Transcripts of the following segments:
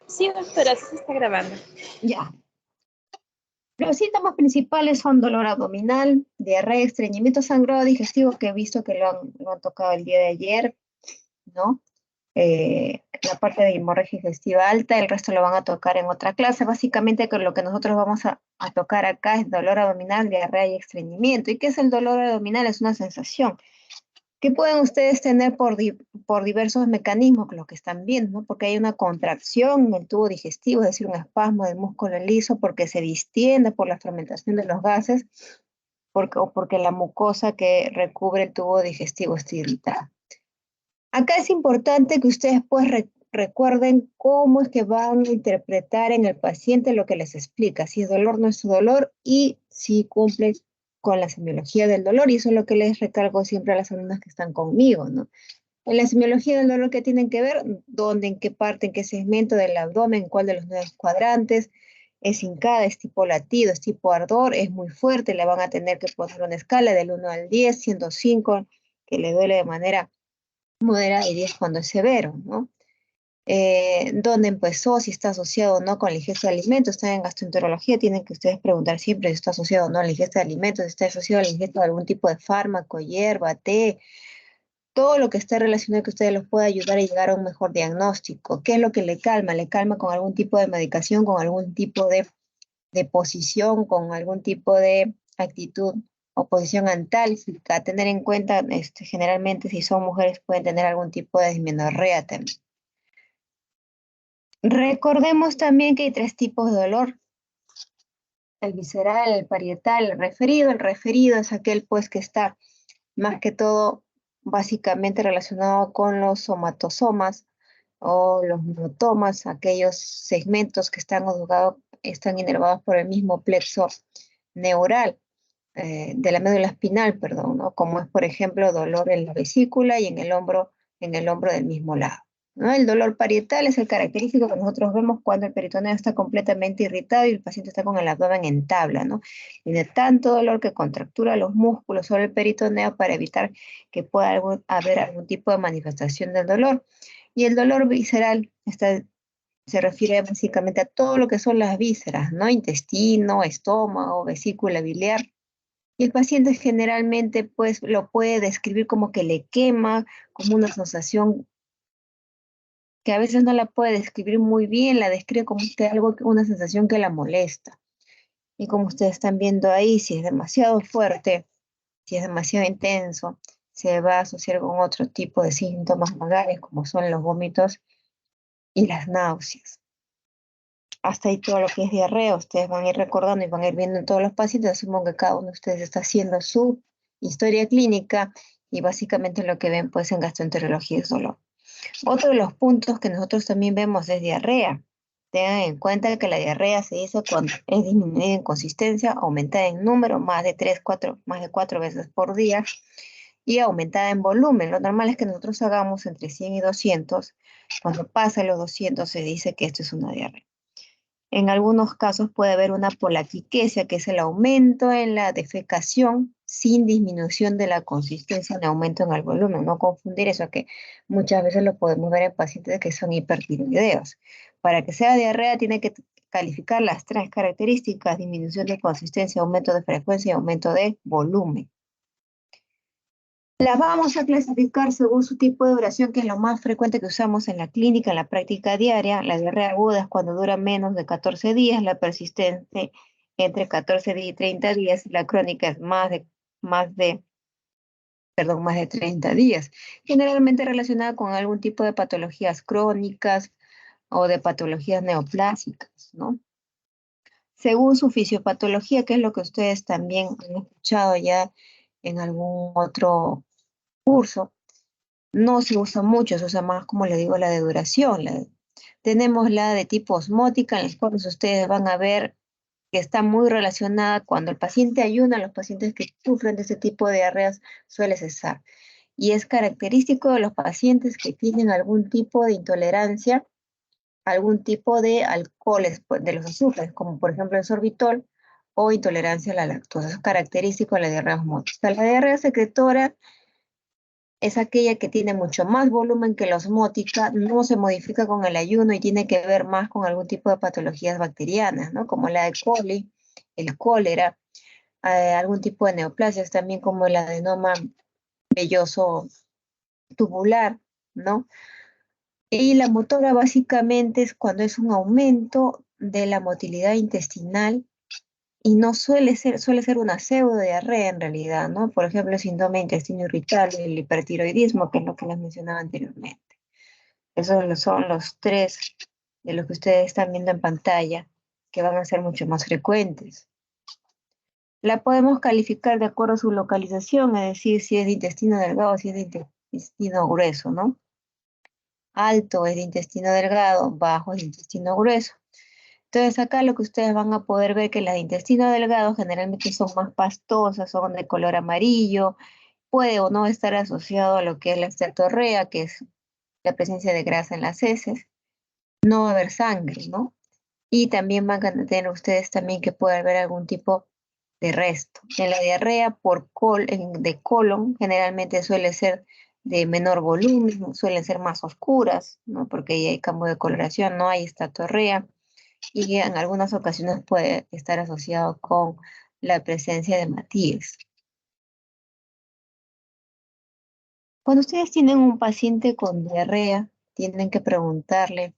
Sí, doctora, sí se está grabando. Ya. Los síntomas principales son dolor abdominal, diarrea, estreñimiento, sangrado digestivo, que he visto que lo han tocado el día de ayer, ¿no? La parte de hemorragia digestiva alta, el resto lo van a tocar en otra clase. Básicamente, con lo que nosotros vamos a tocar acá es dolor abdominal, diarrea y estreñimiento. ¿Y qué es el dolor abdominal? Es una sensación que pueden ustedes tener por diversos mecanismos, lo que están viendo, ¿no? Porque hay una contracción en el tubo digestivo, es decir, un espasmo del músculo liso, porque se distiende por la fermentación de los gases, o porque la mucosa que recubre el tubo digestivo está irritada. Acá es importante que ustedes pues recuerden cómo es que van a interpretar en el paciente lo que les explica, si es dolor, no es dolor, y si cumple con la semiología del dolor, y eso es lo que les recargo siempre a las alumnas que están conmigo, ¿no? En la semiología del dolor, ¿qué tienen que ver? ¿Dónde, en qué parte, en qué segmento del abdomen, cuál de los 9 cuadrantes? Es hincada, es tipo latido, es tipo ardor, es muy fuerte, le van a tener que poner una escala del 1 al 10, siendo 5 que le duele de manera moderada y 10 cuando es severo, ¿no? ¿Dónde empezó? Si está asociado o no con la ingesta de alimentos. Están en gastroenterología, tienen que ustedes preguntar siempre si está asociado o no a la ingesta de alimentos, si está asociado a la ingesta de algún tipo de fármaco, hierba, té, todo lo que esté relacionado que ustedes los pueda ayudar a llegar a un mejor diagnóstico. ¿Qué es lo que le calma? ¿Le calma con algún tipo de medicación, con algún tipo de posición, con algún tipo de actitud o posición antálgica? A tener en cuenta, generalmente si son mujeres pueden tener algún tipo de dismenorrea también. Recordemos también que hay 3 tipos de dolor: el visceral, el parietal, el referido. El referido es aquel pues que está más que todo básicamente relacionado con los somatosomas o los miotomas, aquellos segmentos que están inervados por el mismo plexo neural, de la médula espinal, perdón, ¿no? Como es, por ejemplo, dolor en la vesícula y en el hombro del mismo lado, ¿no? El dolor parietal es el característico que nosotros vemos cuando el peritoneo está completamente irritado y el paciente está con el abdomen en tabla, ¿no? Tiene tanto dolor que contractura los músculos sobre el peritoneo para evitar que pueda haber algún tipo de manifestación del dolor. Y el dolor visceral se refiere básicamente a todo lo que son las vísceras, ¿no? Intestino, estómago, vesícula biliar. Y el paciente generalmente pues lo puede describir como que le quema, como una sensación que a veces no la puede describir muy bien, la describe como una sensación que la molesta. Y como ustedes están viendo ahí, si es demasiado fuerte, si es demasiado intenso, se va a asociar con otro tipo de síntomas vagales como son los vómitos y las náuseas. Hasta ahí todo lo que es diarrea, ustedes van a ir recordando y van a ir viendo en todos los pacientes. Asumo que cada uno de ustedes está haciendo su historia clínica y básicamente lo que ven pues en gastroenterología es dolor. Otro de los puntos que nosotros también vemos es diarrea. Tengan en cuenta que la diarrea se dice cuando es disminuida en consistencia, aumentada en número, más de 4 veces por día, y aumentada en volumen. Lo normal es que nosotros hagamos entre 100 y 200. Cuando pasa los 200 se dice que esto es una diarrea. En algunos casos puede haber una polaquiquesia, que es el aumento en la defecación sin disminución de la consistencia, ni aumento en el volumen. No confundir eso, que muchas veces lo podemos ver en pacientes que son hipertiroideos. Para que sea diarrea tiene que calificar las 3 características: disminución de consistencia, aumento de frecuencia y aumento de volumen. Las vamos a clasificar según su tipo de duración, que es lo más frecuente que usamos en la clínica, en la práctica diaria. La diarrea aguda es cuando dura menos de 14 días, la persistente entre 14 días y 30 días, y la crónica es más de 30 días, generalmente relacionada con algún tipo de patologías crónicas o de patologías neoplásicas, ¿no? Según su fisiopatología, que es lo que ustedes también han escuchado ya en algún otro curso, no se usa mucho, se usa más, como le digo, la de duración. Tenemos la de tipo osmótica, en las cuales ustedes van a ver que está muy relacionada cuando el paciente ayuna. Los pacientes que sufren de este tipo de diarreas suele cesar. Y es característico de los pacientes que tienen algún tipo de intolerancia, algún tipo de alcoholes, pues, de los azúcares, como por ejemplo el sorbitol, o intolerancia a la lactosa. Es característico de la diarrea osmótica. La diarrea secretora es aquella que tiene mucho más volumen que la osmótica, no se modifica con el ayuno y tiene que ver más con algún tipo de patologías bacterianas, ¿no? Como la E. coli, el cólera, algún tipo de neoplasias también como el adenoma velloso tubular, ¿no? Y la motora básicamente es cuando es un aumento de la motilidad intestinal y no suele ser una pseudodiarrea en realidad, ¿no? Por ejemplo, el síndrome de intestino irritable, el hipertiroidismo, que es lo que les mencionaba anteriormente. Esos son los tres de los que ustedes están viendo en pantalla, que van a ser mucho más frecuentes. La podemos calificar de acuerdo a su localización, es decir, si es de intestino delgado o si es de intestino grueso, ¿no? Alto es de intestino delgado, bajo es de intestino grueso. Entonces acá lo que ustedes van a poder ver que las de intestino delgado generalmente son más pastosas, son de color amarillo, puede o no estar asociado a lo que es la esteatorrea, que es la presencia de grasa en las heces, no va a haber sangre, ¿no? Y también van a tener ustedes también que puede haber algún tipo de resto. En la diarrea de colon generalmente suele ser de menor volumen, suelen ser más oscuras, ¿no? Porque ahí hay cambio de coloración, no hay estatorrea y en algunas ocasiones puede estar asociado con la presencia de matías. Cuando ustedes tienen un paciente con diarrea, tienen que preguntarle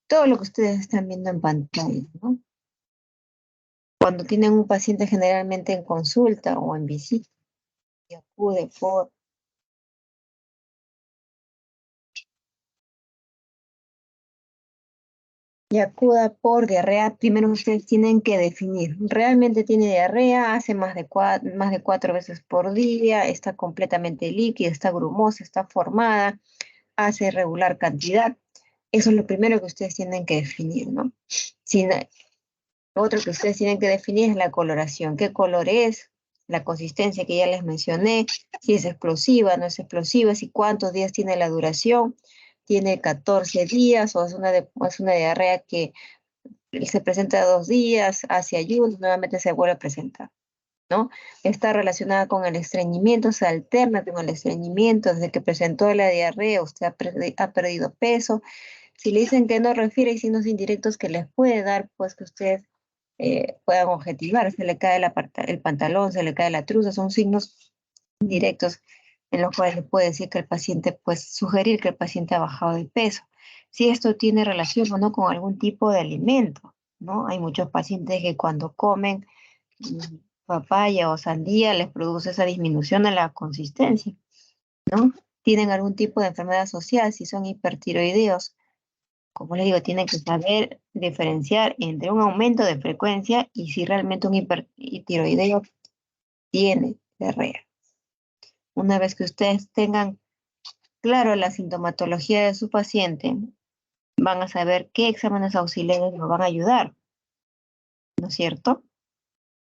todo lo que ustedes están viendo en pantalla, ¿no? Cuando tienen un paciente generalmente en consulta o en visita y acude acuda por diarrea, primero ustedes tienen que definir. ¿Realmente tiene diarrea? ¿Hace más de 4 veces por día? ¿Está completamente líquida? ¿Está grumosa? ¿Está formada? ¿Hace regular cantidad? Eso es lo primero que ustedes tienen que definir, ¿no? Si no- Lo otro que ustedes tienen que definir es la coloración. ¿Qué color es? La consistencia que ya les mencioné, si es explosiva, no es explosiva, si cuántos días tiene la duración, tiene 14 días o es una diarrea que se presenta 2 días, hace ayuno, nuevamente se vuelve a presentar, ¿no? Está relacionada con el estreñimiento, se alterna con el estreñimiento, desde que presentó la diarrea, usted ha perdido peso. Si le dicen que no refiere, hay signos indirectos que les puede dar, pues que ustedes puedan objetivar, se le cae el pantalón, se le cae la truza, son signos directos en los cuales le puede decir que el paciente, pues sugerir que el paciente ha bajado de peso. Si esto tiene relación o no con algún tipo de alimento, ¿no? Hay muchos pacientes que cuando comen papaya o sandía les produce esa disminución en la consistencia, ¿no? Tienen algún tipo de enfermedad social, si son hipertiroideos, como les digo, tienen que saber diferenciar entre un aumento de frecuencia y si realmente un hipertiroideo tiene diarrea. Una vez que ustedes tengan claro la sintomatología de su paciente, van a saber qué exámenes auxiliares nos van a ayudar, ¿no es cierto?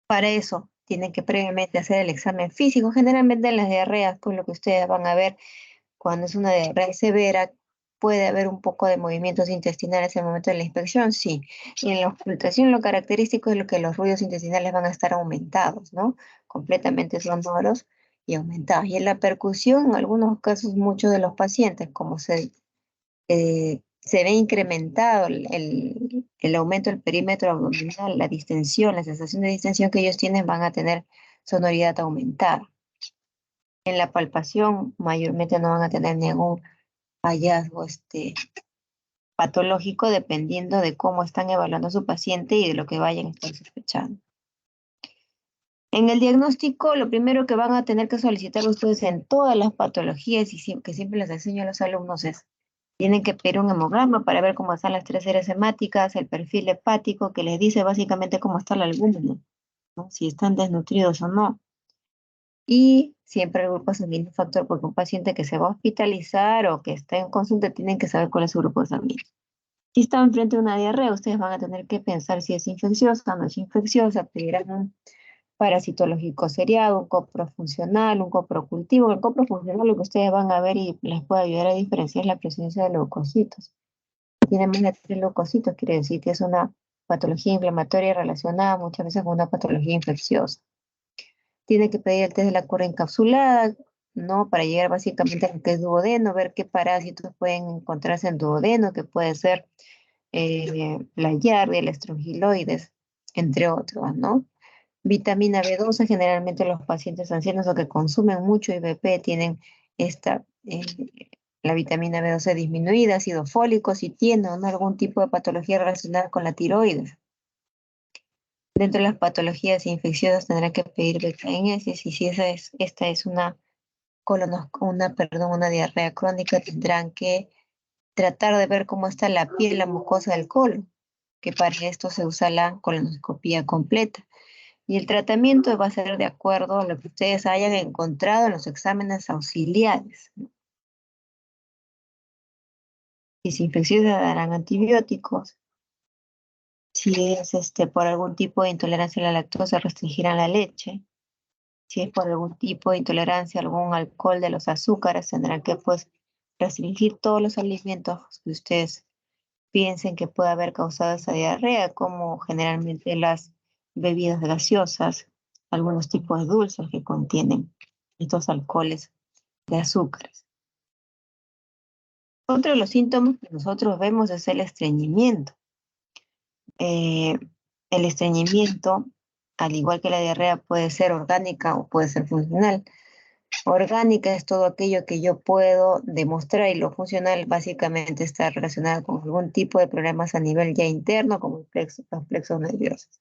Para eso tienen que previamente hacer el examen físico. Generalmente en las diarreas, pues lo que ustedes van a ver cuando es una diarrea severa, puede haber un poco de movimientos intestinales en el momento de la inspección, sí. Y en la ocultación lo característico es lo que los ruidos intestinales van a estar aumentados, ¿no? Completamente sonoros y aumentados. Y en la percusión, en algunos casos, muchos de los pacientes, como se ve incrementado el aumento del perímetro abdominal, la distensión, la sensación de distensión que ellos tienen, van a tener sonoridad aumentada. En la palpación, mayormente no van a tener ningún hallazgo patológico dependiendo de cómo están evaluando a su paciente y de lo que vayan a estar sospechando. En el diagnóstico, lo primero que van a tener que solicitar ustedes en todas las patologías y que siempre les enseño a los alumnos es, tienen que pedir un hemograma para ver cómo están las 3 áreas hemáticas, el perfil hepático, que les dice básicamente cómo está la albúmina, ¿no? Si están desnutridos o no. Y siempre el grupo sanguíneo factor, porque un paciente que se va a hospitalizar o que está en consulta tienen que saber cuál es su grupo sanguíneo. Si están frente a una diarrea, ustedes van a tener que pensar si es infecciosa o no es infecciosa, pedirán un parasitológico seriado, un coprofuncional, un coprocultivo. El coprofuncional lo que ustedes van a ver y les puede ayudar a diferenciar es la presencia de leucocitos. Si tiene más de 3 leucocitos, quiere decir que es una patología inflamatoria relacionada muchas veces con una patología infecciosa. Tiene que pedir el test de la cura encapsulada, ¿no? Para llegar básicamente a lo que es duodeno, ver qué parásitos pueden encontrarse en duodeno, que puede ser la yardia, el estrongiloides, entre otros, ¿no? Vitamina B12, generalmente los pacientes ancianos o que consumen mucho IBP tienen esta, la vitamina B12 disminuida, ácido fólico, si tienen, ¿no?, algún tipo de patología relacionada con la tiroides. Dentro de las patologías infecciosas tendrán que pedir beta-enesis y si esta es una diarrea crónica, tendrán que tratar de ver cómo está la piel, la mucosa del colon, que para esto se usa la colonoscopía completa. Y el tratamiento va a ser de acuerdo a lo que ustedes hayan encontrado en los exámenes auxiliares. Si es infecciosa, darán antibióticos. Si es por algún tipo de intolerancia a la lactosa, restringirán la leche. Si es por algún tipo de intolerancia a algún alcohol de los azúcares, tendrán que pues restringir todos los alimentos que ustedes piensen que puede haber causado esa diarrea, como generalmente las bebidas gaseosas, algunos tipos de dulces que contienen estos alcoholes de azúcares. Otro de los síntomas que nosotros vemos es el estreñimiento. El estreñimiento, al igual que la diarrea, puede ser orgánica o puede ser funcional. Orgánica es todo aquello que yo puedo demostrar y lo funcional básicamente está relacionado con algún tipo de problemas a nivel ya interno, como los plexos nerviosos.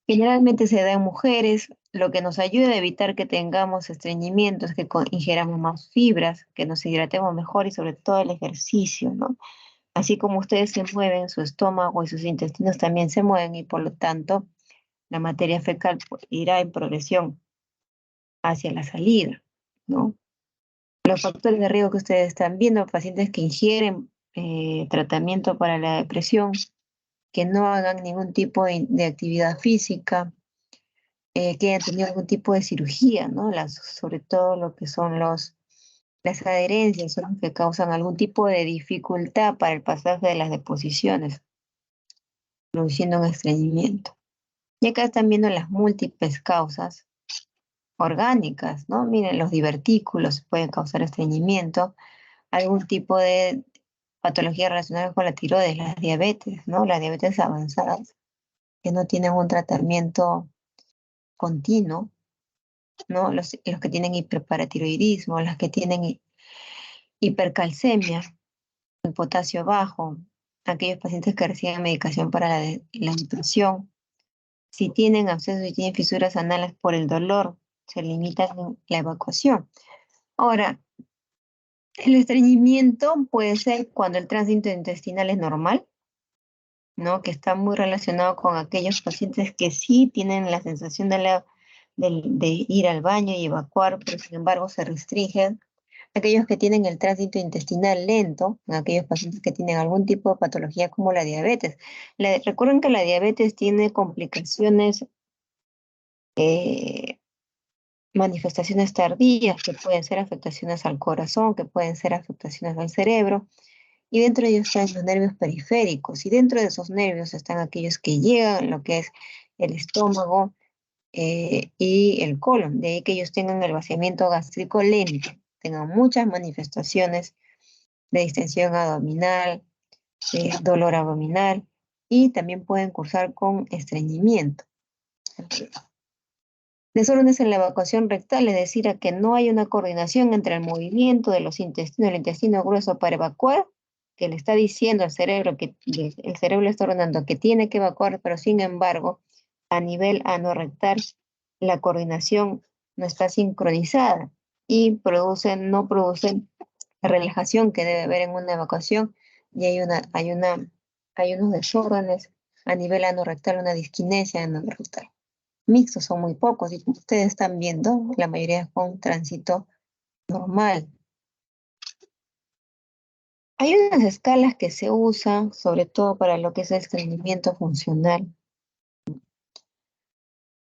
Generalmente se da en mujeres, lo que nos ayuda a evitar que tengamos estreñimiento es que ingeramos más fibras, que nos hidratemos mejor y sobre todo el ejercicio, ¿no? Así como ustedes se mueven, su estómago y sus intestinos también se mueven y por lo tanto la materia fecal pues, irá en progresión hacia la salida, ¿no? Los factores de riesgo que ustedes están viendo, pacientes que ingieren tratamiento para la depresión, que no hagan ningún tipo de actividad física, que hayan tenido algún tipo de cirugía, ¿no? Sobre todo lo que son las adherencias, son los que causan algún tipo de dificultad para el pasaje de las deposiciones, produciendo un estreñimiento. Y acá están viendo las múltiples causas orgánicas, ¿no? Miren, los divertículos pueden causar estreñimiento, algún tipo de patología relacionada con la tiroides, la diabetes, ¿no? Las diabetes avanzadas, que no tienen un tratamiento continuo, ¿no? Los que tienen hiperparatiroidismo, las que tienen hipercalcemia, el potasio bajo, aquellos pacientes que reciben medicación para la nutrición, si tienen abscesos y tienen fisuras anales por el dolor, se limita la evacuación. Ahora, el estreñimiento puede ser cuando el tránsito intestinal es normal, ¿no? Que está muy relacionado con aquellos pacientes que sí tienen la sensación de ir al baño y evacuar, pero sin embargo se restringen. Aquellos que tienen el tránsito intestinal lento, aquellos pacientes que tienen algún tipo de patología como la diabetes. Recuerden que la diabetes tiene complicaciones, manifestaciones tardías, que pueden ser afectaciones al corazón, que pueden ser afectaciones al cerebro, y dentro de ellos están los nervios periféricos, y dentro de esos nervios están aquellos que llegan, lo que es el estómago y el colon, de ahí que ellos tengan el vaciamiento gástrico lento, tengan muchas manifestaciones de distensión abdominal, dolor abdominal, y también pueden cursar con estreñimiento. Desórdenes en la evacuación rectal, es decir, a que no hay una coordinación entre el movimiento de los intestinos, el intestino grueso para evacuar, que le está diciendo al cerebro que el cerebro le está ordenando que tiene que evacuar, pero sin embargo, a nivel anorrectal, la coordinación no está sincronizada y no producen la relajación que debe haber en una evacuación y hay unos desórdenes a nivel anorrectal, una disquinesia anorrectal. Mixtos son muy pocos y como ustedes están viendo, la mayoría es con tránsito normal. Hay unas escalas que se usan, sobre todo para lo que es el estreñimiento funcional.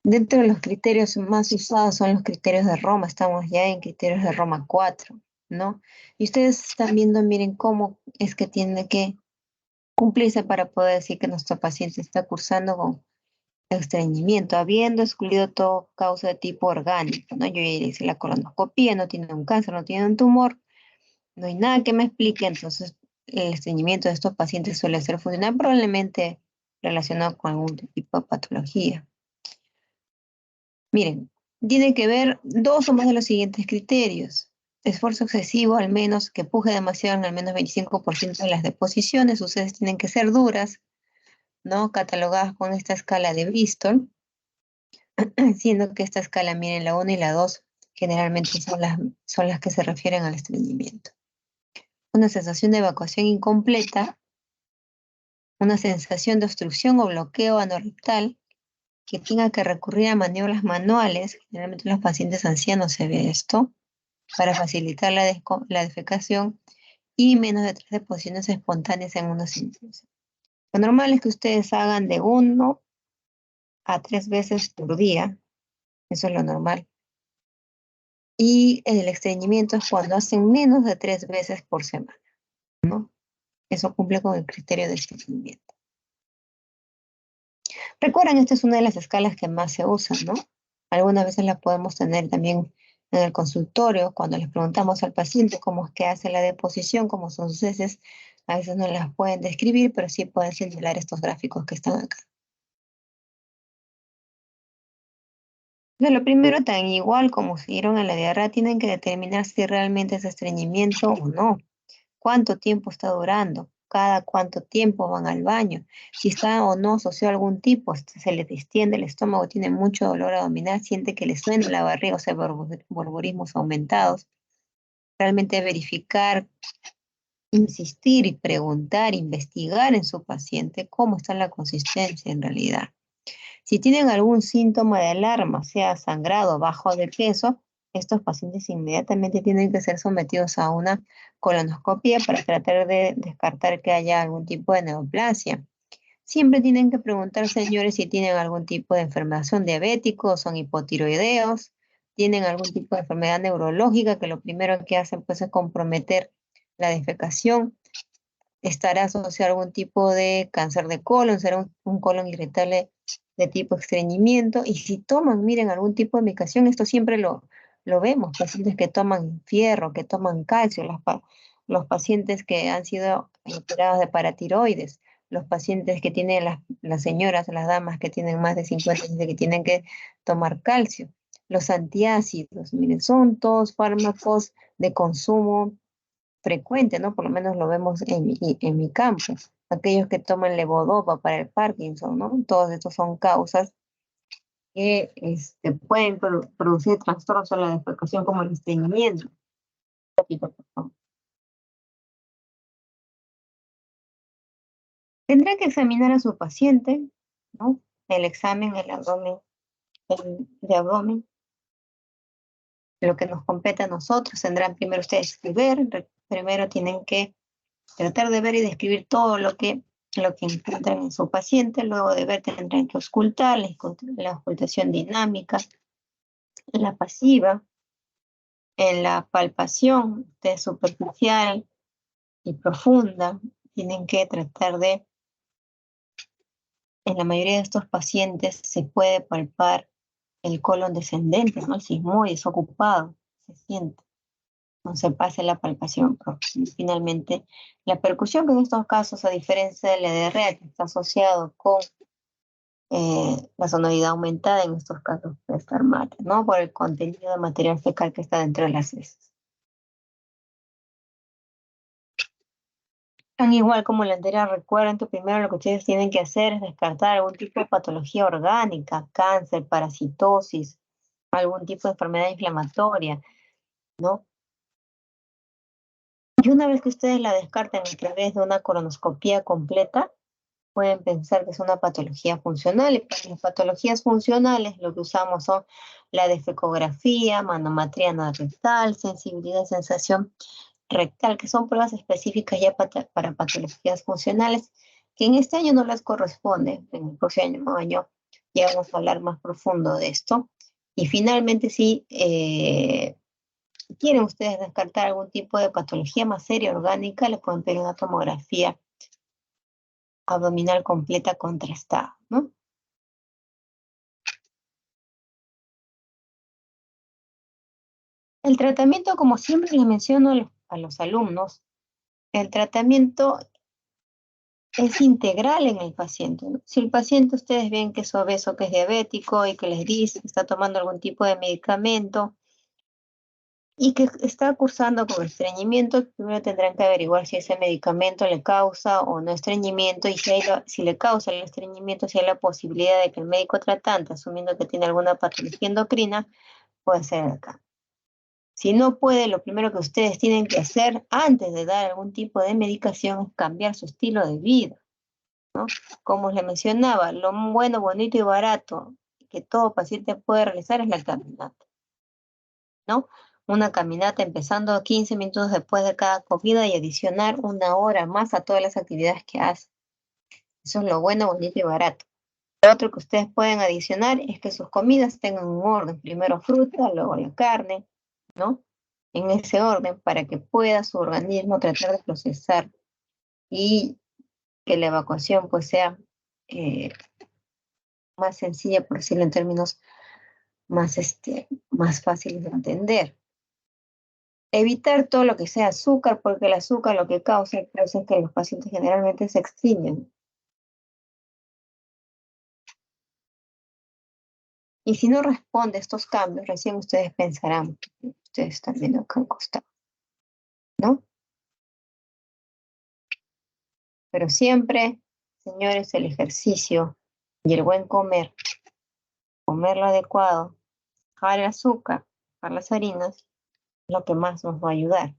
Dentro de los criterios más usados son los criterios de Roma, estamos ya en criterios de Roma 4, ¿no? Y ustedes están viendo, miren cómo es que tiene que cumplirse para poder decir que nuestro paciente está cursando con estreñimiento, habiendo excluido toda causa de tipo orgánico, ¿no? Yo ya hice la colonoscopia, no tiene un cáncer, no tiene un tumor, no hay nada que me explique, entonces el estreñimiento de estos pacientes suele ser funcional, probablemente relacionado con algún tipo de patología. Miren, tiene que ver dos o más de los siguientes criterios. Esfuerzo excesivo, al menos que puje demasiado en al menos 25% de las deposiciones. Ustedes tienen que ser duras, ¿no? Catalogadas con esta escala de Bristol, siendo que esta escala, miren, la 1 y la 2 generalmente son las que se refieren al estreñimiento. Una sensación de evacuación incompleta, una sensación de obstrucción o bloqueo anorrectal, que tenga que recurrir a maniobras manuales, generalmente en los pacientes ancianos se ve esto, para facilitar la defecación y menos de 3 deposiciones espontáneas en unos sitios. Lo normal es que ustedes hagan de 1 a 3 veces por día, eso es lo normal. Y el estreñimiento es cuando hacen menos de 3 veces por semana, ¿no? Eso cumple con el criterio de estreñimiento. Recuerden, esta es una de las escalas que más se usan, ¿no? Algunas veces la podemos tener también en el consultorio, cuando les preguntamos al paciente cómo es que hace la deposición, cómo son sus heces, a veces no las pueden describir, pero sí pueden señalar estos gráficos que están acá. Entonces, lo primero, tan igual como se dieron en la diarrea, tienen que determinar si realmente es estreñimiento o no. ¿Cuánto tiempo está durando? ¿Cada cuánto tiempo van al baño? Si está o no asociado a algún tipo, se le distiende el estómago, tiene mucho dolor abdominal, siente que le suena la barriga, o sea, borborismos aumentados. Realmente verificar, insistir y preguntar, investigar en su paciente cómo está la consistencia en realidad. Si tienen algún síntoma de alarma, sea sangrado, bajo de peso, estos pacientes inmediatamente tienen que ser sometidos a una colonoscopia para tratar de descartar que haya algún tipo de neoplasia. Siempre tienen que preguntar, señores, si tienen algún tipo de enfermedad, son diabéticos, son hipotiroideos, tienen algún tipo de enfermedad neurológica, que lo primero que hacen pues es comprometer la defecación. Estará asociado a algún tipo de cáncer de colon, será un colon irritable de tipo estreñimiento. Y si toman, miren, algún tipo de medicación, esto siempre lo vemos, pacientes que toman fierro, que toman calcio, los pacientes que han sido operados de paratiroides, los pacientes que tienen las señoras, las damas que tienen más de 50 años que tienen que tomar calcio. Los antiácidos, miren, son todos fármacos de consumo frecuente, ¿no? Por lo menos lo vemos en mi campo. Aquellos que toman levodopa para el Parkinson, ¿no? Todos estos son causas que pueden producir trastornos en la defecación como el estreñimiento. Un poquito, por favor. Tendrá que examinar a su paciente, ¿no? El examen, el abdomen, de abdomen, lo que nos compete a nosotros, tendrán primero ustedes que ver, primero tienen que tratar de ver y describir todo lo que encuentran en su paciente, luego de ver tendrán que auscultar, la auscultación dinámica, la pasiva, en la palpación de superficial y profunda, tienen que tratar de, en la mayoría de estos pacientes se puede palpar el colon descendente, ¿no? El sigmoide es ocupado, se siente. No se pase la palpación. Finalmente, la percusión, que en estos casos, a diferencia de la diarrea, que está asociado con la sonoridad aumentada, en estos casos puede estar mate, ¿no? Por el contenido de material fecal que está dentro de las heces. Tan igual como la anterior, recuerden que primero lo que ustedes tienen que hacer es descartar algún tipo de patología orgánica, cáncer, parasitosis, algún tipo de enfermedad inflamatoria, ¿no? Y una vez que ustedes la descarten a través de una colonoscopía completa, pueden pensar que es una patología funcional. Y para las patologías funcionales lo que usamos son la defecografía, manometría rectal, sensibilidad y sensación rectal, que son pruebas específicas ya para patologías funcionales, que en este año no les corresponde. En el próximo año ya vamos a hablar más profundo de esto. Y finalmente, si quieren ustedes descartar algún tipo de patología más seria orgánica, le pueden pedir una tomografía abdominal completa contrastada, ¿no? El tratamiento, como siempre les menciono a los alumnos, el tratamiento es integral en el paciente, ¿no? Si el paciente ustedes ven que es obeso, que es diabético y que les dice que está tomando algún tipo de medicamento y que está cursando con estreñimiento, primero tendrán que averiguar si ese medicamento le causa o no estreñimiento y si le causa el estreñimiento, si hay la posibilidad de que el médico tratante, asumiendo que tiene alguna patología endocrina, puede ser acá. Si no puede, lo primero que ustedes tienen que hacer antes de dar algún tipo de medicación es cambiar su estilo de vida, ¿no? Como les mencionaba, lo bueno, bonito y barato que todo paciente puede realizar es la caminata, ¿no? Una caminata empezando 15 minutos después de cada comida y adicionar 1 hora más a todas las actividades que hace. Eso es lo bueno, bonito y barato. Lo otro que ustedes pueden adicionar es que sus comidas tengan un orden. Primero fruta, luego la carne, ¿no? En ese orden para que pueda su organismo tratar de procesar y que la evacuación pues sea más sencilla, por decirlo en términos más fáciles de entender. Evitar todo lo que sea azúcar, porque el azúcar lo que causa es que los pacientes generalmente se extinguen. Y si no responde a estos cambios, recién ustedes pensarán, ustedes están viendo acá al costado, ¿no? Pero siempre, señores, el ejercicio y el buen comer lo adecuado, bajar el azúcar, bajar las harinas, es lo que más nos va a ayudar.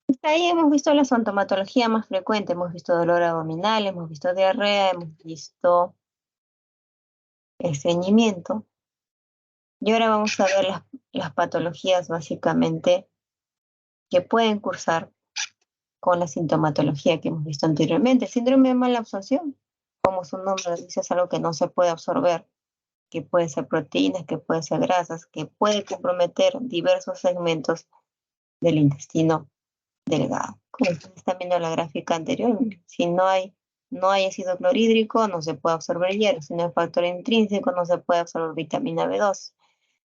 Hasta ahí hemos visto la sintomatología más frecuente, hemos visto dolor abdominal, hemos visto diarrea, hemos visto estreñimiento. Y ahora vamos a ver las patologías básicamente que pueden cursar con la sintomatología que hemos visto anteriormente. Síndrome de mala absorción, como su nombre dice, es algo que no se puede absorber, que puede ser proteínas, que puede ser grasas, que puede comprometer diversos segmentos del intestino delgado. Como ustedes están viendo en la gráfica anterior, si no hay ácido clorhídrico, no se puede absorber hierro. Si no hay factor intrínseco, no se puede absorber vitamina B2.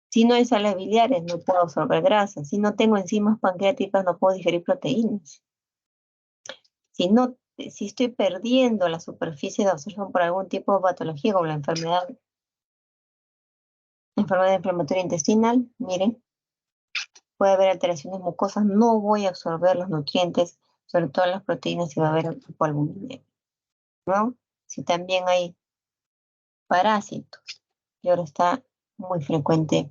Si no hay sales biliares, no puedo absorber grasa. Si no tengo enzimas pancreáticas, no puedo digerir proteínas. Si estoy perdiendo la superficie de absorción por algún tipo de patología, como la enfermedad inflamatoria intestinal, miren, puede haber alteraciones mucosas, no voy a absorber los nutrientes, sobre todo las proteínas, y va a haber hipoalbuminemia, ¿no? Si también hay parásitos, y ahora está muy frecuente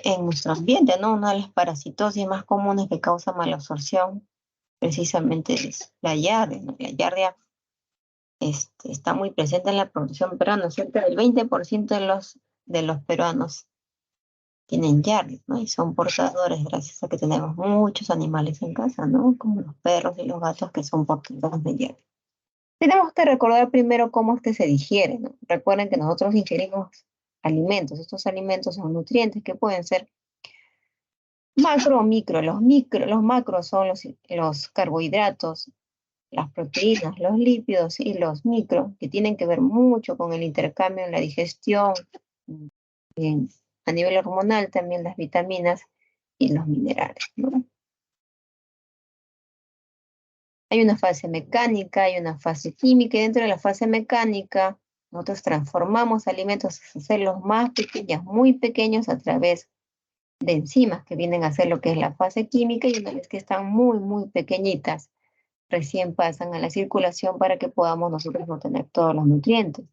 en nuestro ambiente, ¿no? Una de las parasitosis más comunes que causa malabsorción precisamente es la giardia, ¿no? La giardia está muy presente en la producción peruana. Cerca del 20% de los peruanos tienen giardia, ¿no? Y son portadores gracias a que tenemos muchos animales en casa, ¿no? Como los perros y los gatos que son portadores de giardia. Tenemos que recordar primero cómo es que se digiere, ¿no? Recuerden que nosotros ingerimos alimentos. Estos alimentos son nutrientes que pueden ser macro o micro. Los macros son los carbohidratos, las proteínas, los lípidos y los micros, que tienen que ver mucho con el intercambio en la digestión, a nivel hormonal también las vitaminas y los minerales, ¿no? Hay una fase mecánica, hay una fase química, y dentro de la fase mecánica nosotros transformamos alimentos a hacerlos más pequeños, muy pequeños, a través de enzimas que vienen a hacer lo que es la fase química, y una vez que están muy, muy pequeñitas, recién pasan a la circulación para que podamos nosotros obtener todos los nutrientes.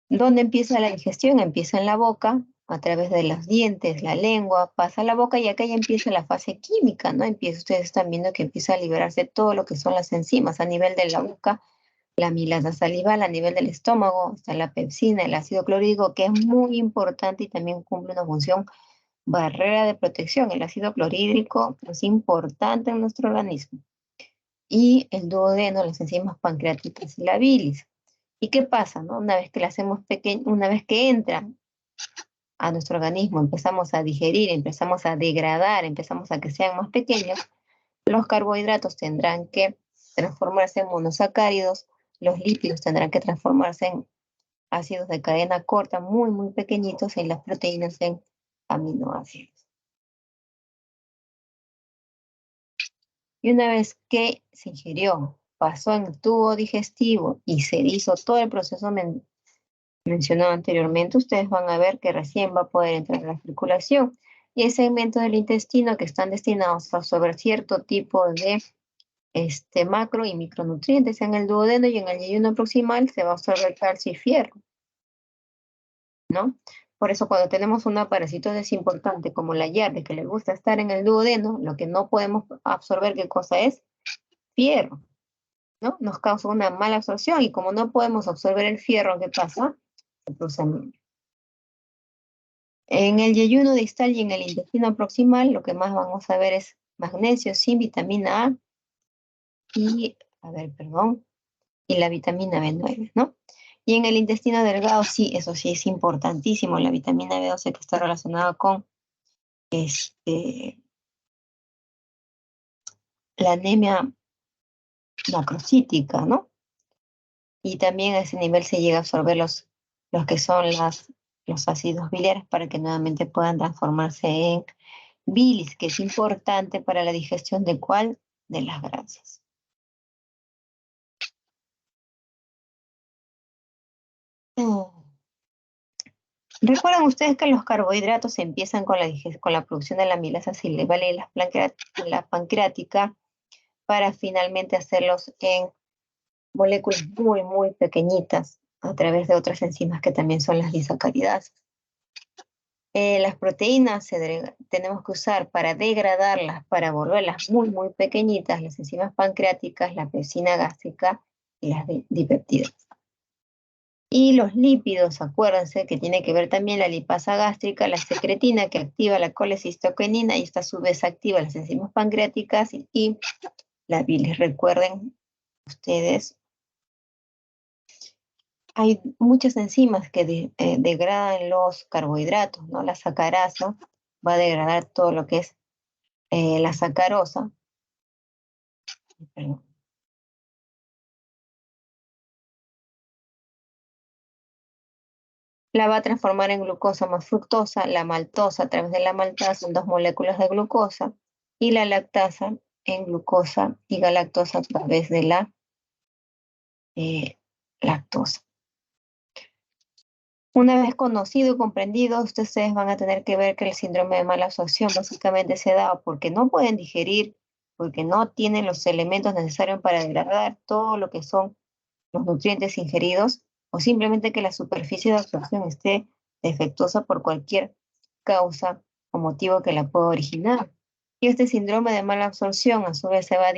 ¿Dónde empieza la digestión? Empieza en la boca, a través de los dientes, la lengua, pasa a la boca, y acá ya empieza la fase química, ¿no? Ustedes están viendo que empieza a liberarse todo lo que son las enzimas a nivel de la boca, la amilasa salival, a nivel del estómago, está la pepsina, el ácido clorhídrico, que es muy importante y también cumple una función barrera de protección. El ácido clorhídrico es importante en nuestro organismo. Y el duodeno, las enzimas pancreáticas y la bilis. ¿Y qué pasa, no? Una vez que la hacemos pequeña, una vez que entra a nuestro organismo, empezamos a digerir, empezamos a degradar, empezamos a que sean más pequeños, los carbohidratos tendrán que transformarse en monosacáridos, los lípidos tendrán que transformarse en ácidos de cadena corta, muy pequeñitos, y las proteínas en aminoácidos. Y una vez que se ingirió, pasó en el tubo digestivo y se hizo todo el proceso mencionado anteriormente, ustedes van a ver que recién va a poder entrar a la circulación. Y hay segmentos del intestino que están destinados a absorber cierto tipo de macro y micronutrientes. En el duodeno y en el yeyuno proximal se va a absorber calcio y fierro, ¿no? Por eso cuando tenemos una parasitosis importante como la yarde que le gusta estar en el duodeno, lo que no podemos absorber, ¿qué cosa es? Fierro, ¿no? Nos causa una mala absorción y como no podemos absorber el fierro, ¿qué pasa? Se produce anemia. En el yeyuno distal y en el intestino proximal, lo que más vamos a ver es magnesio sin vitamina A y, y la vitamina B9, ¿no? Y en el intestino delgado, sí, eso sí es importantísimo, la vitamina B12 que está relacionada con la anemia macrocítica, ¿no? Y también a ese nivel se llega a absorber los que son los ácidos biliares para que nuevamente puedan transformarse en bilis, que es importante para la digestión de ¿cuál? De las grasas. Recuerden ustedes que los carbohidratos empiezan con la producción de la amilasa silvale y la pancreática para finalmente hacerlos en moléculas muy pequeñitas a través de otras enzimas que también son las disacaridases. Las proteínas tenemos que usar para degradarlas, para volverlas muy pequeñitas, las enzimas pancreáticas, la pepsina gástrica y las dipeptidas. Y los lípidos, acuérdense que tiene que ver también la lipasa gástrica, la secretina que activa la colecistoquinina y esta a su vez activa las enzimas pancreáticas y la bilis. Recuerden ustedes, hay muchas enzimas que degradan los carbohidratos, ¿no? La sacarasa va a degradar todo lo que es la sacarosa. Perdón. La va a transformar en glucosa más fructosa, la maltosa a través de la maltasa en 2 moléculas de glucosa y la lactasa en glucosa y galactosa a través de la lactosa. Una vez conocido y comprendido, ustedes van a tener que ver que el síndrome de mala absorción básicamente se da porque no pueden digerir, porque no tienen los elementos necesarios para degradar todo lo que son los nutrientes ingeridos, o simplemente que la superficie de absorción esté defectuosa por cualquier causa o motivo que la pueda originar. Y este síndrome de mala absorción a su vez se va a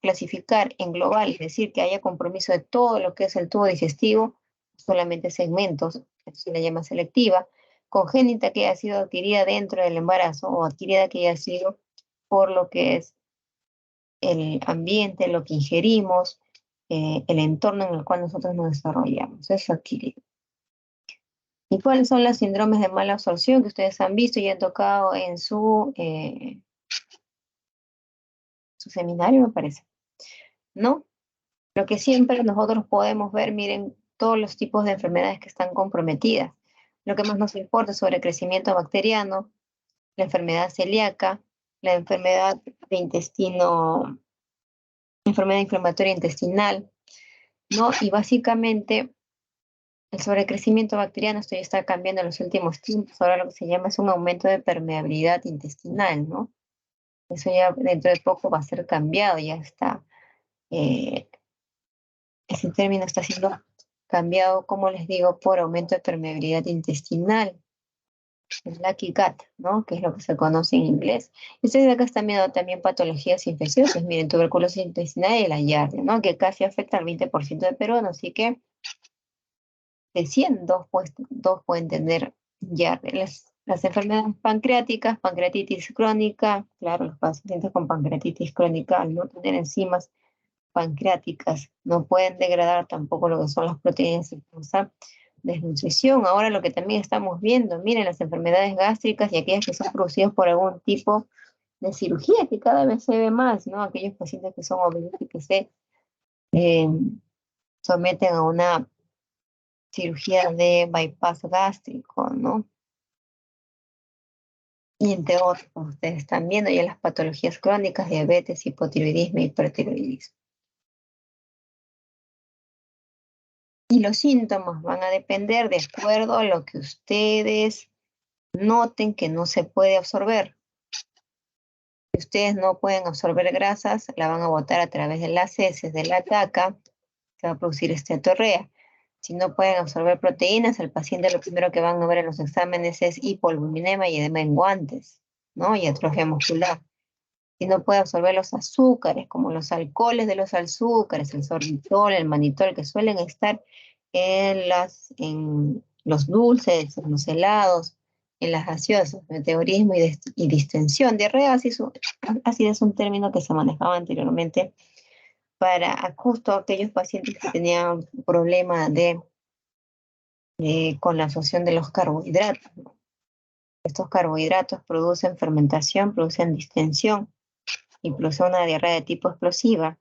clasificar en global, es decir, que haya compromiso de todo lo que es el tubo digestivo, solamente segmentos, se le llama selectiva, congénita que haya sido adquirida dentro del embarazo o adquirida que haya sido por lo que es el ambiente, lo que ingerimos, el entorno en el cual nosotros nos desarrollamos. Eso adquirido. ¿Y cuáles son los síndromes de mala absorción que ustedes han visto y han tocado en su seminario, me parece? ¿No? Lo que siempre nosotros podemos ver, miren, todos los tipos de enfermedades que están comprometidas. Lo que más nos importa es sobre crecimiento bacteriano, la enfermedad celíaca, la enfermedad de intestino, enfermedad inflamatoria intestinal, ¿no? Y básicamente el sobrecrecimiento bacteriano, esto ya está cambiando en los últimos tiempos, ahora lo que se llama es un aumento de permeabilidad intestinal, ¿no? Eso ya dentro de poco va a ser cambiado, ya está, ese término está siendo cambiado, como les digo, por aumento de permeabilidad intestinal, el lucky gut, ¿no? Que es lo que se conoce en inglés. Y ustedes acá están viendo también patologías infecciosas, miren, tuberculosis intestinal y la yardia, ¿no? Que casi afecta al 20% de peruanos, así que de 100, dos pueden tener yardia. Las enfermedades pancreáticas, pancreatitis crónica, claro, los pacientes con pancreatitis crónica al no tener enzimas pancreáticas no pueden degradar tampoco lo que son las proteínas y causa desnutrición. Ahora lo que también estamos viendo, miren, las enfermedades gástricas y aquellas que son producidas por algún tipo de cirugía que cada vez se ve más, ¿no? Aquellos pacientes que son obesos y que se someten a una cirugía de bypass gástrico, ¿no? Y entre otros, como ustedes están viendo, ya las patologías crónicas, diabetes, hipotiroidismo y hipertiroidismo. Y los síntomas van a depender de acuerdo a lo que ustedes noten que no se puede absorber. Si ustedes no pueden absorber grasas, la van a botar a través de las heces, de la caca, se va a producir esteatorrea. Si no pueden absorber proteínas, el paciente lo primero que van a ver en los exámenes es hipoalbuminema y edema en guantes, ¿no? Y atrofia muscular. Si no puede absorber los azúcares, como los alcoholes de los azúcares, el sorbitol, el manitol, que suelen estar en los dulces, en los helados, en las gaseosas, meteorismo y distensión. Diarrea ácida es un término que se manejaba anteriormente para justo aquellos pacientes que tenían problema con la absorción de los carbohidratos, ¿no? Estos carbohidratos producen fermentación, producen distensión y producen una diarrea de tipo explosiva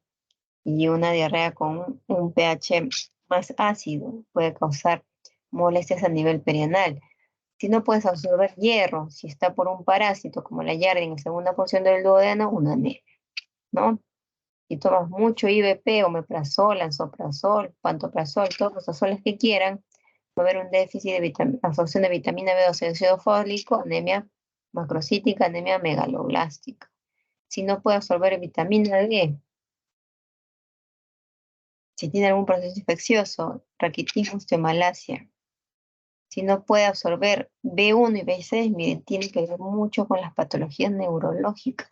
y una diarrea con un pH más ácido puede causar molestias a nivel perianal. Si no puedes absorber hierro, si está por un parásito como la yardia en la segunda porción del duodeno, una anemia, ¿no? Si tomas mucho IVP, omeprazol, lansoprazol, pantoprazol, todos los azoles que quieran, va a haber un déficit de absorción de vitamina B12 y ácido fólico, anemia macrocítica, anemia megaloblástica. Si no puede absorber vitamina D, si tiene algún proceso infeccioso, raquitismo, osteomalacia. Si no puede absorber B1 y B6, miren, tiene que ver mucho con las patologías neurológicas.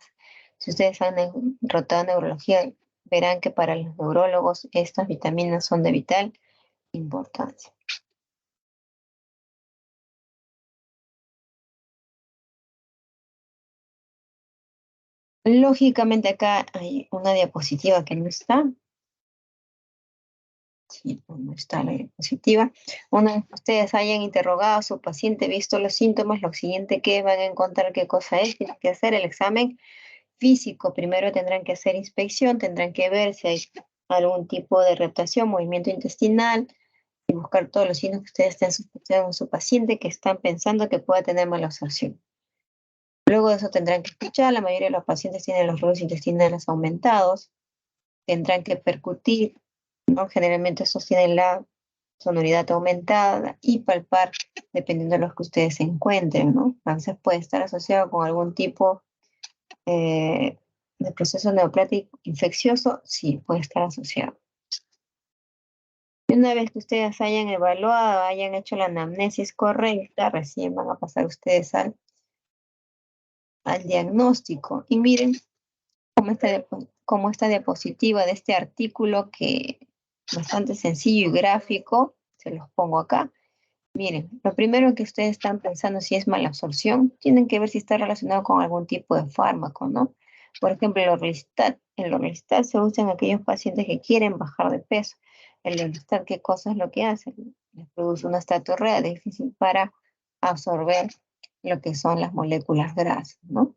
Si ustedes han rotado neurología, verán que para los neurólogos estas vitaminas son de vital importancia. Lógicamente acá hay una diapositiva que no está. Sí, no está la diapositiva. Una vez que ustedes hayan interrogado a su paciente, visto los síntomas, lo siguiente que van a encontrar qué cosa es, tienen que hacer el examen físico. Primero tendrán que hacer inspección, tendrán que ver si hay algún tipo de reptación, movimiento intestinal, y buscar todos los signos que ustedes estén sospechando en su paciente que están pensando que pueda tener mala absorción. Luego de eso tendrán que escuchar, la mayoría de los pacientes tienen los ruidos intestinales aumentados, tendrán que percutir, ¿no? Generalmente estos tienen la sonoridad aumentada y palpar dependiendo de los que ustedes se encuentren, ¿no? A veces puede estar asociado con algún tipo de proceso neoplático infeccioso, sí, puede estar asociado. Y una vez que ustedes hayan evaluado, hayan hecho la anamnesis correcta, recién van a pasar ustedes al diagnóstico. Y miren cómo esta diapositiva de este artículo que es bastante sencillo y gráfico, se los pongo acá. Miren, lo primero que ustedes están pensando si es mala absorción, tienen que ver si está relacionado con algún tipo de fármaco, ¿no? Por ejemplo, el Orlistat. El Orlistat se usa en aquellos pacientes que quieren bajar de peso. El Orlistat, ¿qué cosa es lo que hace? Les produce una estatorrea difícil para absorber lo que son las moléculas grasas, ¿no?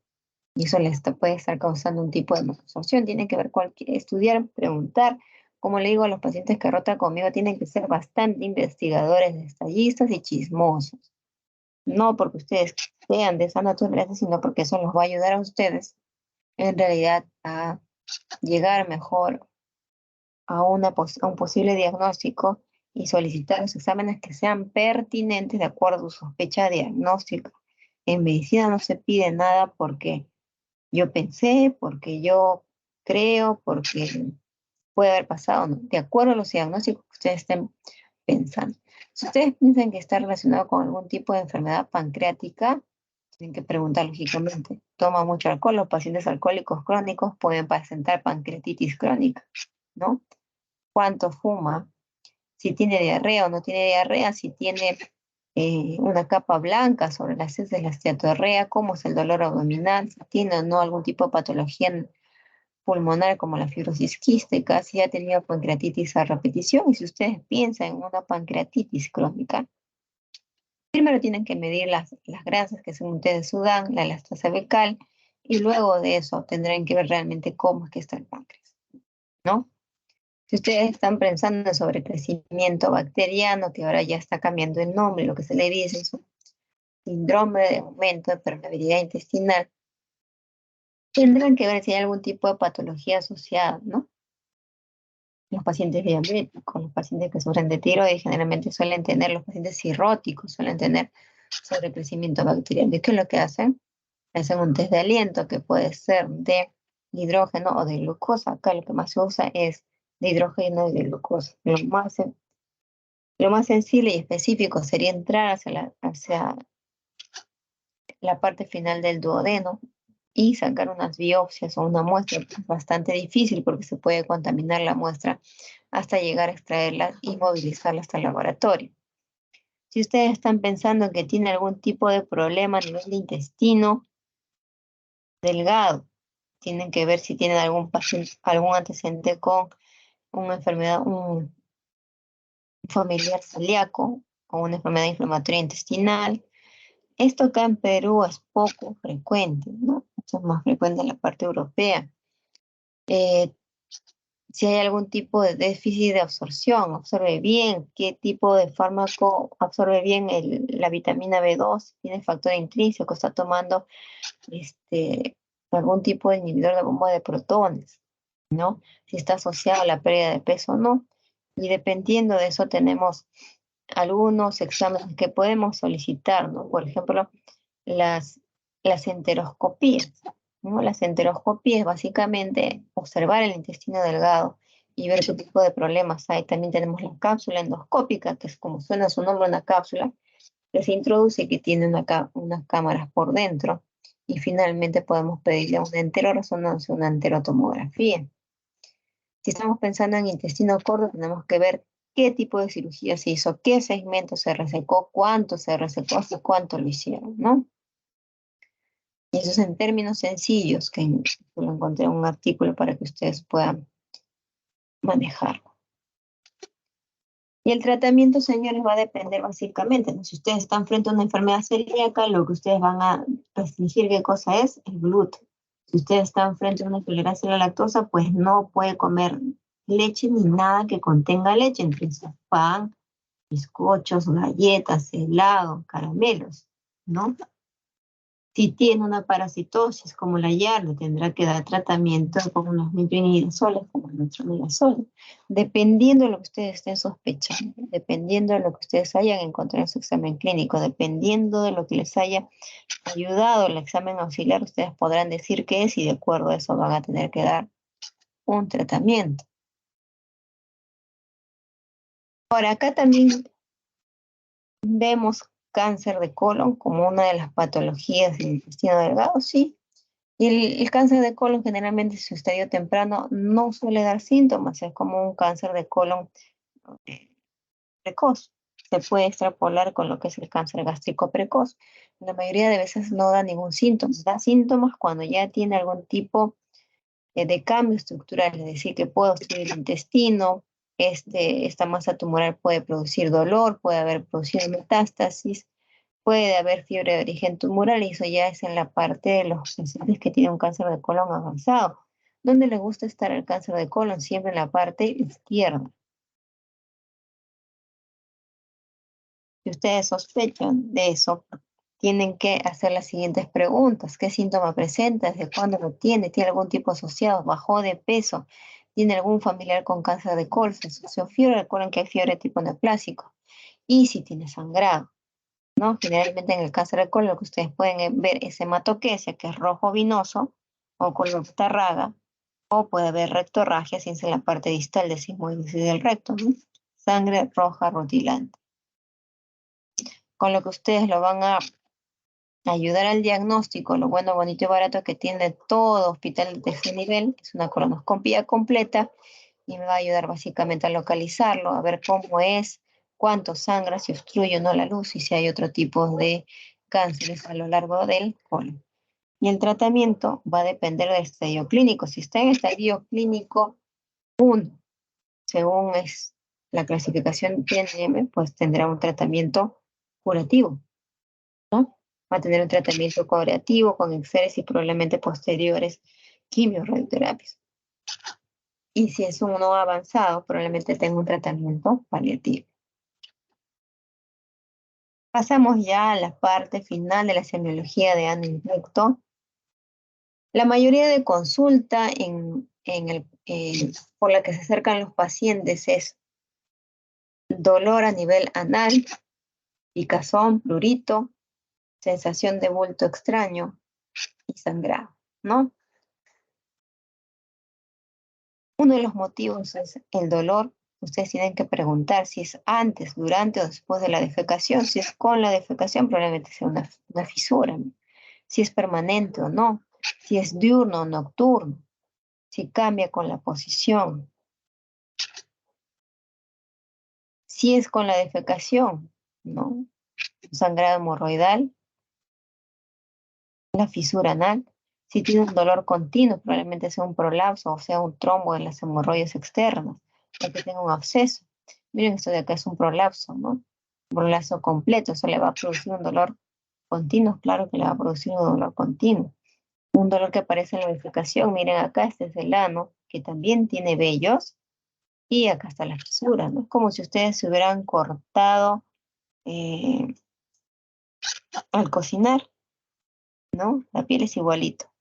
Y eso les puede estar causando un tipo de malabsorción. Tienen que ver estudiar, preguntar. Como le digo a los pacientes que rotan conmigo, tienen que ser bastante investigadores, detallistas y chismosos. No porque ustedes sean de esa naturaleza, sino porque eso los va a ayudar a ustedes en realidad a llegar mejor a un posible diagnóstico y solicitar los exámenes que sean pertinentes de acuerdo a su sospecha diagnóstica. En medicina no se pide nada porque yo pensé, porque yo creo, porque puede haber pasado, ¿no? De acuerdo a los diagnósticos que ustedes estén pensando. Si ustedes piensan que está relacionado con algún tipo de enfermedad pancreática, tienen que preguntar lógicamente. Toma mucho alcohol, los pacientes alcohólicos crónicos pueden presentar pancreatitis crónica, ¿no? ¿Cuánto fuma? Si tiene diarrea o no tiene diarrea, si tiene una capa blanca sobre las heces de la esteatorrea, cómo es el dolor abdominal, si tiene o no algún tipo de patología pulmonar como la fibrosis quística, si ha tenido pancreatitis a repetición y si ustedes piensan en una pancreatitis crónica, primero tienen que medir las grasas que según ustedes sudan, la elastasa fecal y luego de eso tendrán que ver realmente cómo es que está el páncreas, ¿no? Si ustedes están pensando en sobrecrecimiento bacteriano, que ahora ya está cambiando el nombre, lo que se le dice es un síndrome de aumento de permeabilidad intestinal, tendrán que ver si hay algún tipo de patología asociada, ¿no? Los pacientes diabéticos, los pacientes que sufren de tiroides, generalmente suelen tener, los pacientes cirróticos suelen tener sobrecrecimiento bacteriano. ¿Y qué es lo que hacen? Hacen un test de aliento que puede ser de hidrógeno o de glucosa. Acá lo que más se usa es de hidrógeno y de glucosa. Lo más sensible y específico sería entrar hacia la parte final del duodeno y sacar unas biopsias o una muestra. Es bastante difícil porque se puede contaminar la muestra hasta llegar a extraerla y movilizarla hasta el laboratorio. Si ustedes están pensando que tiene algún tipo de problema a nivel de intestino delgado, tienen que ver si tienen algún paciente, algún antecedente con una enfermedad, un familiar celíaco o una enfermedad inflamatoria intestinal. Esto acá en Perú es poco frecuente, ¿no? Esto es más frecuente en la parte europea. Eh, si hay algún tipo de déficit de absorción, absorbe bien, qué tipo de fármaco absorbe bien la vitamina B2, tiene factor intrínseco, está tomando algún tipo de inhibidor de bomba de protones, ¿no? Si está asociado a la pérdida de peso o no. Y dependiendo de eso tenemos algunos exámenes que podemos solicitar, ¿no? Por ejemplo, las, las enteroscopías, ¿no? Las enteroscopías, básicamente, observar el intestino delgado y ver qué tipo de problemas hay. También tenemos la cápsula endoscópica, que es como suena su nombre, una cápsula que se introduce y que tiene unas cámaras por dentro. Y finalmente podemos pedirle una enteroresonancia, una enterotomografía. Si estamos pensando en intestino corto, tenemos que ver qué tipo de cirugía se hizo, qué segmento se resecó, cuánto se resecó, hace cuánto lo hicieron, ¿no? Y eso es en términos sencillos, que lo encontré en un artículo para que ustedes puedan manejarlo. Y el tratamiento, señores, va a depender básicamente, ¿no? Si ustedes están frente a una enfermedad celíaca, lo que ustedes van a restringir, ¿qué cosa es? El gluten. Si ustedes están frente a una intolerancia a la lactosa, pues no puede comer leche ni nada que contenga leche, entre pan, bizcochos, galletas, helado, caramelos, ¿no? Si tiene una parasitosis como la YAR, le tendrá que dar tratamiento con unos metronidazole, como el metronidazole, dependiendo de lo que ustedes estén sospechando, dependiendo de lo que ustedes hayan encontrado en su examen clínico, dependiendo de lo que les haya ayudado el examen auxiliar, ustedes podrán decir qué es y de acuerdo a eso van a tener que dar un tratamiento. Ahora, acá también vemos cáncer de colon como una de las patologías del intestino delgado, sí. Y el cáncer de colon generalmente en su estadio temprano no suele dar síntomas, es como un cáncer de colon eh, precoz. Se puede extrapolar con lo que es el cáncer gástrico precoz. La mayoría de veces no da ningún síntoma. Da síntomas cuando ya tiene algún tipo de cambio estructural, es decir, que puede obstruir el intestino, esta masa tumoral puede producir dolor, puede haber producido metástasis, puede haber fiebre de origen tumoral y eso ya es en la parte de los pacientes que tienen un cáncer de colon avanzado. ¿Dónde le gusta estar el cáncer de colon? Siempre en la parte izquierda. Si ustedes sospechan de eso, tienen que hacer las siguientes preguntas. ¿Qué síntoma presenta? ¿Desde cuándo lo tiene? ¿Tiene algún tipo asociado? ¿Bajó de peso? ¿Tiene algún familiar con cáncer de colon? ¿Se asoció fiebre? Recuerden que hay fiebre tipo neoplásico. Y si tiene sangrado, ¿no? Generalmente en el cáncer de colon lo que ustedes pueden ver es hematoquesia, que es rojo vinoso, o color tarraga, o puede haber rectorragia, si es en la parte distal del sigmoide del recto, ¿no? Sangre roja rutilante. Con lo que ustedes lo van a ayudar al diagnóstico, lo bueno, bonito y barato que tiene todo hospital de tercer nivel, es una colonoscopia completa, y me va a ayudar básicamente a localizarlo, a ver cómo es, cuánto sangra, si obstruye o no la luz y si hay otro tipo de cánceres a lo largo del colon. Y el tratamiento va a depender del estadio clínico. Si está en estadio clínico 1, según es la clasificación PNM, pues tendrá un tratamiento curativo, ¿no? Va a tener un tratamiento curativo con exceres y probablemente posteriores quimioradioterapias. Y si es uno avanzado, probablemente tenga un tratamiento paliativo. Pasamos ya a la parte final de la semiología de ano y recto. La mayoría de consulta por la que se acercan los pacientes es dolor a nivel anal, picazón, prurito, sensación de bulto extraño y sangrado, ¿no? Uno de los motivos es el dolor. Ustedes tienen que preguntar si es antes, durante o después de la defecación. Si es con la defecación, probablemente sea una fisura, ¿no? Si es permanente o no. Si es diurno o nocturno. Si cambia con la posición. Si es con la defecación, ¿no? Un sangrado hemorroidal, la fisura anal. Si tiene un dolor continuo, probablemente sea un prolapso o sea un trombo en las hemorroides externas, o que tenga un absceso. Miren, esto de acá es un prolapso, ¿no? Un prolapso completo, eso le va a producir un dolor continuo, claro que le va a producir un dolor continuo. Un dolor que aparece en la defecación, miren acá, este es el ano, que también tiene vellos, y acá está la fisura, ¿no? Es como si ustedes se hubieran cortado al cocinar, ¿no? La piel es igualito.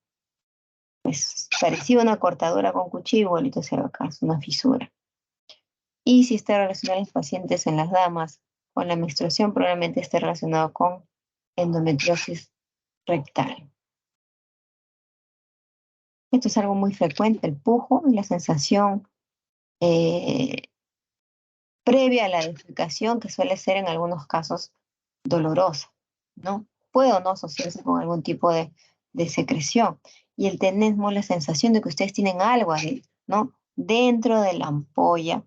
Es parecido a una cortadura con cuchillo, igualito se ve acá, es una fisura. Y si está relacionado en los pacientes, en las damas, con la menstruación, probablemente esté relacionado con endometriosis rectal. Esto es algo muy frecuente, el pujo y la sensación previa a la defecación, que suele ser en algunos casos dolorosa, ¿no? Puede o no asociarse con algún tipo de secreción. Y el tenesmo, la sensación de que ustedes tienen algo ahí, ¿no? Dentro de la ampolla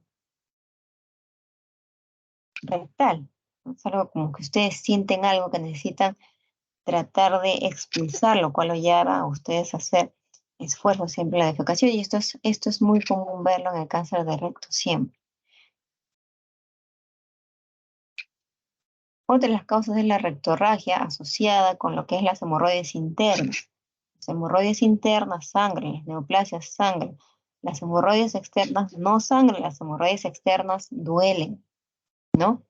rectal, ¿no? Es algo como que ustedes sienten algo que necesitan tratar de expulsar, lo cual lo lleva a ustedes a hacer esfuerzo siempre en la defecación. Y esto es muy común verlo en el cáncer de recto siempre. Otra de las causas es la rectorragia asociada con lo que es las hemorroides internas. Las hemorroides internas sangran, las neoplasias sangran. Las hemorroides externas no sangran, las hemorroides externas duelen, ¿no?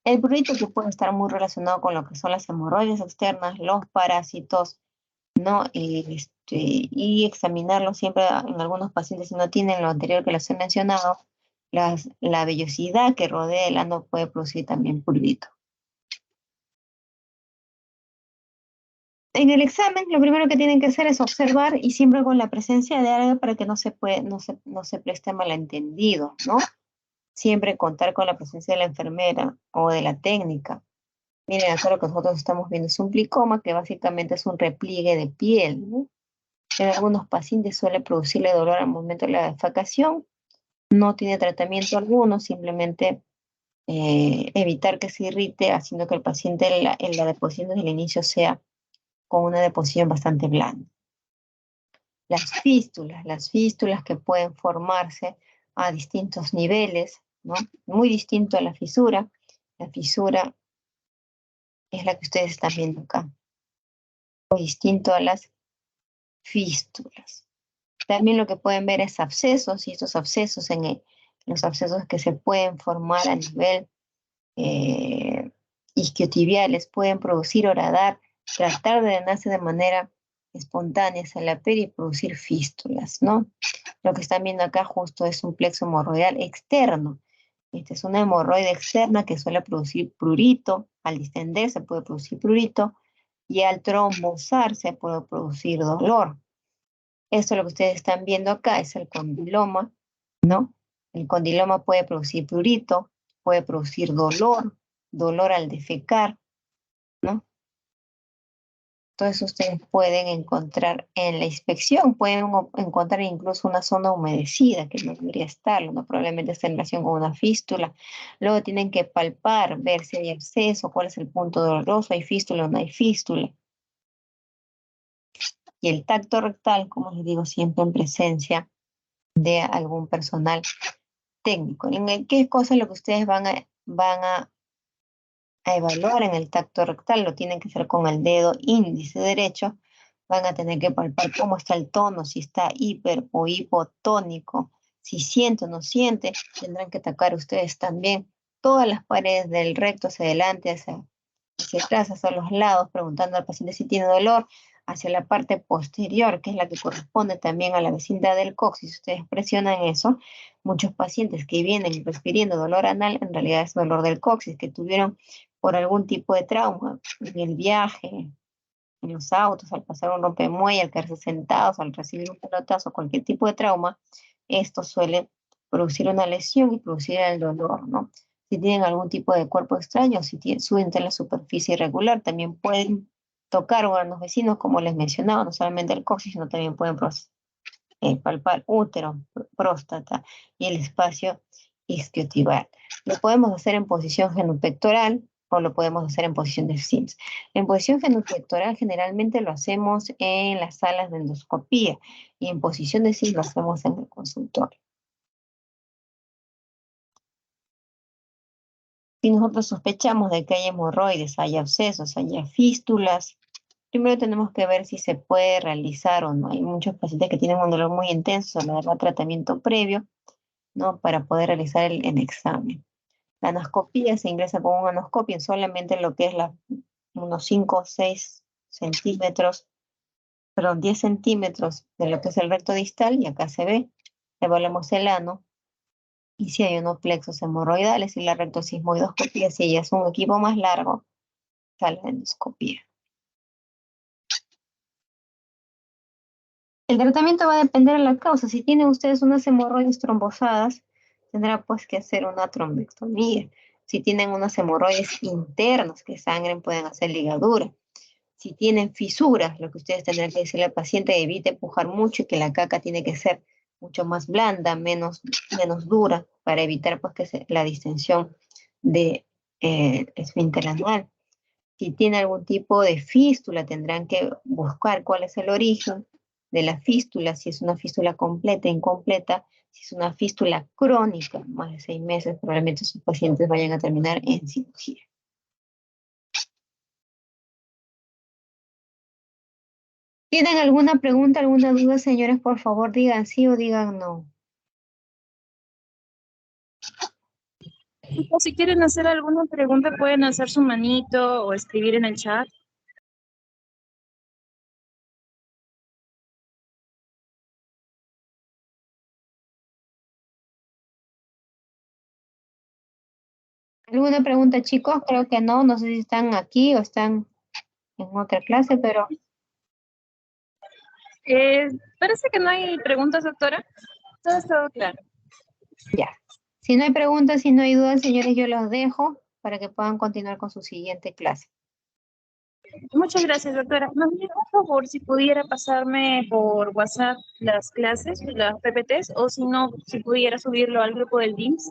El prurito que puede estar muy relacionado con lo que son las hemorroides externas, los parásitos, ¿no? Y examinarlo siempre en algunos pacientes si no tienen lo anterior que les he mencionado, la vellosidad que rodea el ano puede producir también prurito. En el examen, lo primero que tienen que hacer es observar y siempre con la presencia de algo para que no se preste malentendido, ¿no? Siempre contar con la presencia de la enfermera o de la técnica. Miren, acá lo que nosotros estamos viendo es un plicoma, que básicamente es un repliegue de piel, ¿no? En algunos pacientes suele producirle dolor al momento de la defecación. No tiene tratamiento alguno, simplemente evitar que se irrite, haciendo que el paciente en la deposición desde el inicio sea con una deposición bastante blanda. Las fístulas que pueden formarse a distintos niveles, ¿no? Muy distinto a la fisura. La fisura es la que ustedes están viendo acá. Muy distinto a las fístulas. También lo que pueden ver es abscesos, y estos abscesos los abscesos que se pueden formar a nivel isquiotibiales pueden producir horadar, tratar de drenarse de manera espontánea hacia la piel y producir fístulas, ¿no? Lo que están viendo acá justo es un plexo hemorroidal externo. Esta es una hemorroide externa que suele producir prurito. Al distenderse puede producir prurito y al trombosarse puede producir dolor. Esto lo que ustedes están viendo acá es el condiloma, ¿no? El condiloma puede producir prurito, puede producir dolor al defecar, ¿no? Todo eso ustedes pueden encontrar en la inspección, pueden encontrar incluso una zona humedecida que no debería estarlo, ¿no? Probablemente está en relación con una fístula. Luego tienen que palpar, ver si hay absceso, cuál es el punto doloroso, hay fístula o no hay fístula. Y el tacto rectal, como les digo, siempre en presencia de algún personal técnico. ¿Qué cosa es lo que ustedes van a evaluar en el tacto rectal? Lo tienen que hacer con el dedo índice derecho. Van a tener que palpar cómo está el tono, si está hiper o hipotónico, si siente o no siente. Tendrán que tocar ustedes también todas las paredes del recto hacia adelante, hacia atrás, hacia los lados, preguntando al paciente si tiene dolor, hacia la parte posterior, que es la que corresponde también a la vecindad del coxis. Ustedes presionan eso. Muchos pacientes que vienen refiriendo dolor anal, en realidad es dolor del coxis, que tuvieron por algún tipo de trauma en el viaje, en los autos, al pasar un rompemuelle, al quedarse sentados, al recibir un pelotazo, cualquier tipo de trauma, esto suele producir una lesión y producir el dolor, ¿no? Si tienen algún tipo de cuerpo extraño, si suben la superficie irregular, también pueden tocar órganos vecinos, como les mencionaba, no solamente el coxis, sino también pueden palpar útero, próstata y el espacio isquiotibial. Lo podemos hacer en posición genupectoral o lo podemos hacer en posición de Sims. En posición genupectoral generalmente lo hacemos en las salas de endoscopía y en posición de Sims lo hacemos en el consultorio. Si nosotros sospechamos de que hay hemorroides, hay abscesos, hay fístulas, primero tenemos que ver si se puede realizar o no. Hay muchos pacientes que tienen un dolor muy intenso, se le da tratamiento previo, ¿no? Para poder realizar el examen. La anoscopía se ingresa con un anoscopio solamente lo que es unos 5 o 6 centímetros, perdón, 10 centímetros de lo que es el recto distal, y acá se ve, evaluamos el ano, y si hay unos plexos hemorroidales, y la rectosismoidoscopía, si ella es un equipo más largo, sale la endoscopía. El tratamiento va a depender de la causa. Si tienen ustedes unas hemorroides trombosadas, tendrá pues que hacer una trombectomía. Si tienen unas hemorroides internas que sangren, pueden hacer ligadura. Si tienen fisuras, lo que ustedes tendrán que decirle al paciente, evite empujar mucho y que la caca tiene que ser mucho más blanda, menos dura, para evitar pues la distensión de esfínter anal. Si tiene algún tipo de fístula, tendrán que buscar cuál es el origen de la fístula, si es una fístula completa, incompleta, si es una fístula crónica, más de 6 meses, probablemente sus pacientes vayan a terminar en cirugía. ¿Tienen alguna pregunta, alguna duda, señores? Por favor, digan sí o digan no. O si quieren hacer alguna pregunta, pueden hacer su manito o escribir en el chat. ¿Alguna pregunta, chicos? Creo que no. No sé si están aquí o están en otra clase, pero Parece que no hay preguntas, doctora. Todo claro. ya. Si no hay preguntas, si no hay dudas, señores, yo los dejo para que puedan continuar con su siguiente clase. Muchas gracias, doctora. Más bien, por favor, si pudiera pasarme por WhatsApp las clases, las PPTs, o si no, si pudiera subirlo al grupo del DIMS.